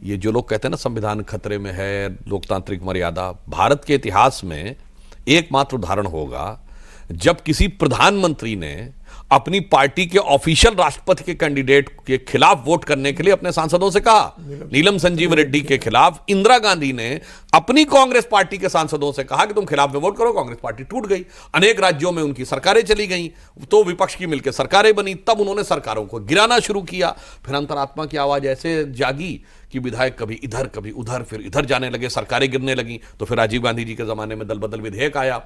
ये जो लोग कहते हैं ना संविधान खतरे में है, लोकतांत्रिक मर्यादा, भारत के इतिहास में एकमात्र उदाहरण होगा जब किसी प्रधानमंत्री ने अपनी पार्टी के ऑफिशियल राष्ट्रपति के कैंडिडेट के खिलाफ वोट करने के लिए अपने सांसदों से कहा। नीलम संजीव रेड्डी के खिलाफ इंदिरा गांधी ने अपनी कांग्रेस पार्टी के सांसदों से कहा कि तुम खिलाफ में वोट करो। कांग्रेस पार्टी टूट गई, अनेक राज्यों में उनकी सरकारें चली गई, तो विपक्ष की मिलकर सरकारें बनी। तब उन्होंने सरकारों को गिराना शुरू किया। फिर अंतरात्मा की आवाज ऐसे जागी कि विधायक कभी इधर कभी उधर, फिर इधर जाने लगे, सरकारें गिरने लगी। तो फिर राजीव गांधी जी के जमाने में दल बदल विधेयक आया।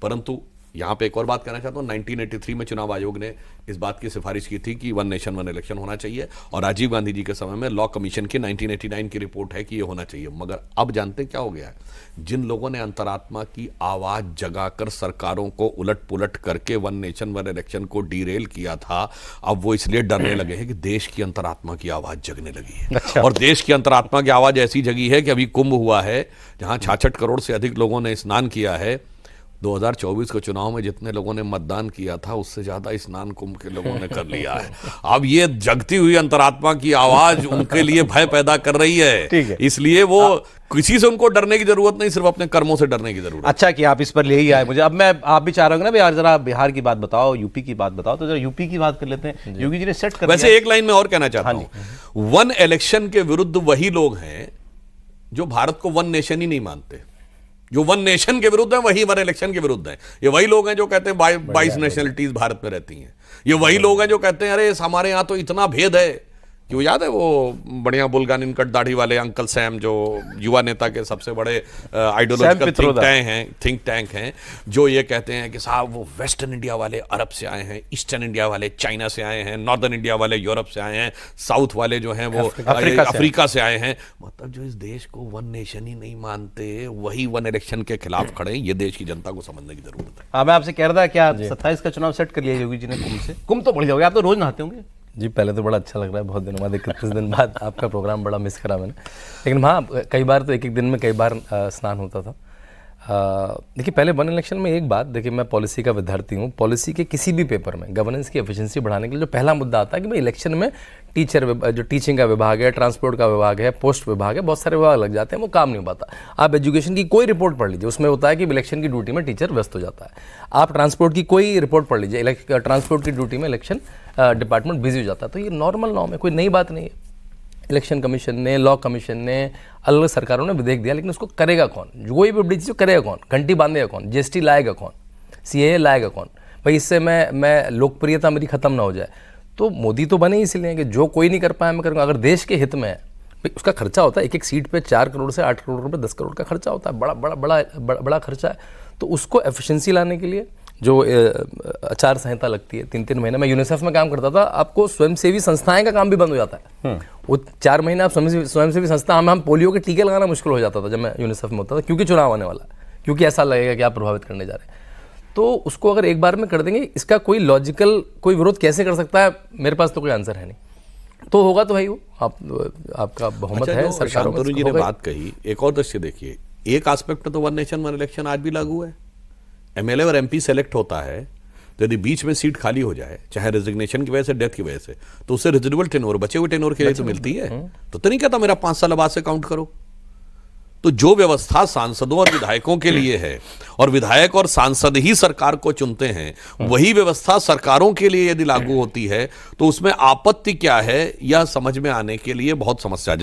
परंतु यहां पे एक और बात कहना चाहता हूं, 1983 में चुनाव आयोग ने इस बात की सिफारिश की थी कि वन नेशन वन इलेक्शन होना चाहिए, और राजीव गांधी जी के समय में लॉ कमीशन की 1989 की रिपोर्ट है कि ये होना चाहिए। मगर अब जानते क्या हो गया है, जिन लोगों ने अंतरात्मा की आवाज जगाकर सरकारों को उलट पुलट करके वन नेशन वन इलेक्शन को डीरेल किया था, अब वो इसलिए डरने लगे हैं कि देश की अंतरात्मा की आवाज जगने लगी है। अच्छा। और देश की अंतरात्मा की आवाज ऐसी जगी है कि अभी कुंभ हुआ है, जहां 66 करोड़ से अधिक लोगों ने स्नान किया है। 2024 के चुनाव में जितने लोगों ने मतदान किया था, उससे ज्यादा स्नान कुंभ के लोगों ने कर लिया है। अब ये जगती हुई अंतरात्मा की आवाज उनके लिए भय पैदा कर रही है। इसलिए वो किसी से उनको डरने की जरूरत नहीं, सिर्फ अपने कर्मों से डरने की जरूरत। अच्छा कि आप इस पर ले ही आए मुझे। अब मैं आप भी चाह रहे हो ना यार, जरा बिहार की बात बताओ, यूपी की बात बताओ, तो जरा यूपी की बात कर लेते हैं। योगी जी ने सेट कर वैसे एक लाइन में और कहना चाहता हूं, वन इलेक्शन के विरुद्ध वही लोग हैं जो भारत को वन नेशन ही नहीं मानते। जो वन नेशन के विरुद्ध है वही वन इलेक्शन के विरुद्ध है। ये वही लोग हैं जो कहते हैं 22 नेशनलिटीज भारत में रहती हैं। ये वही लोग हैं जो कहते हैं अरे हमारे यहाँ तो इतना भेद है। क्यों, याद है वो बढ़िया बुलगान इनकट दाढ़ी वाले अंकल सैम, जो युवा नेता के सबसे बड़े आइडियोलॉजिकल थिंक टैंक हैं, जो ये कहते हैं कि साहब वो वेस्टर्न इंडिया वाले अरब से आए हैं, ईस्टर्न इंडिया वाले चाइना से आए हैं, नॉर्दर्न इंडिया वाले यूरोप से आए हैं, साउथ वाले जो हैं वो अफ्रीका से आए हैं। मतलब जो इस देश को वन नेशन ही नहीं मानते, वही वन इलेक्शन के खिलाफ खड़े। ये देश की जनता को समझने की जरूरत है। हाँ, मैं आपसे कह रहा था क्या 27 का चुनाव सेट कर लिया योगी जी ने कुंभ से? कुंभ तो बढ़ जाओगे, आप तो रोज नहाते होंगे। जी, पहले तो बड़ा अच्छा लग रहा है, बहुत दिनों बाद 31 दिन बाद आपका प्रोग्राम बड़ा मिस करा मैंने। लेकिन हाँ, कई बार तो एक दिन में कई बार स्नान होता था। देखिए, पहले वन इलेक्शन में एक बात, देखिए मैं पॉलिसी का विद्यार्थी हूँ। पॉलिसी के किसी भी पेपर में गवर्नेंस की एफिशिएंसी बढ़ाने के लिए जो पहला मुद्दा आता है कि भाई इलेक्शन में जो टीचिंग का विभाग है, ट्रांसपोर्ट का विभाग है, पोस्ट विभाग है, बहुत सारे विभाग लग जाते हैं, वो काम नहीं हो पाता। आप एजुकेशन की कोई रिपोर्ट पढ़ लीजिए, उसमें होता है कि इलेक्शन की ड्यूटी में टीचर व्यस्त हो जाता है। आप ट्रांसपोर्ट की कोई रिपोर्ट पढ़ लीजिए, ट्रांसपोर्ट की ड्यूटी में इलेक्शन डिपार्टमेंट बिजी हो जाता है। तो ये नॉर्मल नॉर्म है, कोई नई बात नहीं है। इलेक्शन कमीशन ने, लॉ कमीशन ने, अलग सरकारों ने विधेयक दिया, लेकिन उसको करेगा कौन? कोई भी बड़ी चीज़ करेगा कौन? घंटी बांधेगा कौन? जीएसटी लाएगा कौन? सीएए लाएगा कौन? भाई इससे मैं लोकप्रियता मेरी खत्म ना हो जाए। तो मोदी तो बने इसलिए कि जो कोई नहीं कर पाया मैं करूँगा। अगर देश के हित में है, भाई उसका खर्चा होता है, एक सीट पे 4 करोड़ से 8 करोड़ रुपए, 10 करोड़ का खर्चा होता है, बड़ा खर्चा है। तो उसको एफिशिएंसी लाने के लिए जो आचार संहिता लगती है 3-3 महीने, मैं यूनिसेफ में काम करता था, आपको स्वयंसेवी संस्थाएं का काम भी बंद हो जाता है। वो 4 महीने आप स्वयंसेवी संस्था, हम पोलियो के टीके लगाना मुश्किल हो जाता था जब मैं यूनिसेफ में होता था, क्योंकि चुनाव आने वाला है, क्योंकि ऐसा लगेगा कि आप प्रभावित करने जा रहे हैं। तो उसको अगर एक बार में कर देंगे, इसका कोई लॉजिकल कोई विरोध कैसे कर सकता है? मेरे पास तो कोई आंसर है नहीं। तो होगा तो भाई वो आपका बहुमत है सरकार में। जी ने बात कही, एक और दृश्य देखिए, एक एस्पेक्ट तो वन नेशन वन इलेक्शन आज भी लागू है। एमएलए और एमपी सेलेक्ट होता है, तो यदि बीच में सीट खाली हो जाए, चाहे रेजिग्नेशन की वजह से, डेथ की वजह से, तो उससे रेजिडुअल टेन्योर, बचे हुए टेन्योर के लिए तो मिलती है। तो नहीं कहता मेरा 5 साल बाद से काउंट करो। तो जो व्यवस्था सांसदों और विधायकों के लिए है, और विधायक और सांसद ही सरकार को चुनते हैं, वही व्यवस्था सरकारों के लिए यदि लागू होती है, तो उसमें आपत्ति क्या है, यह समझ में आने के लिए बहुत समस्या।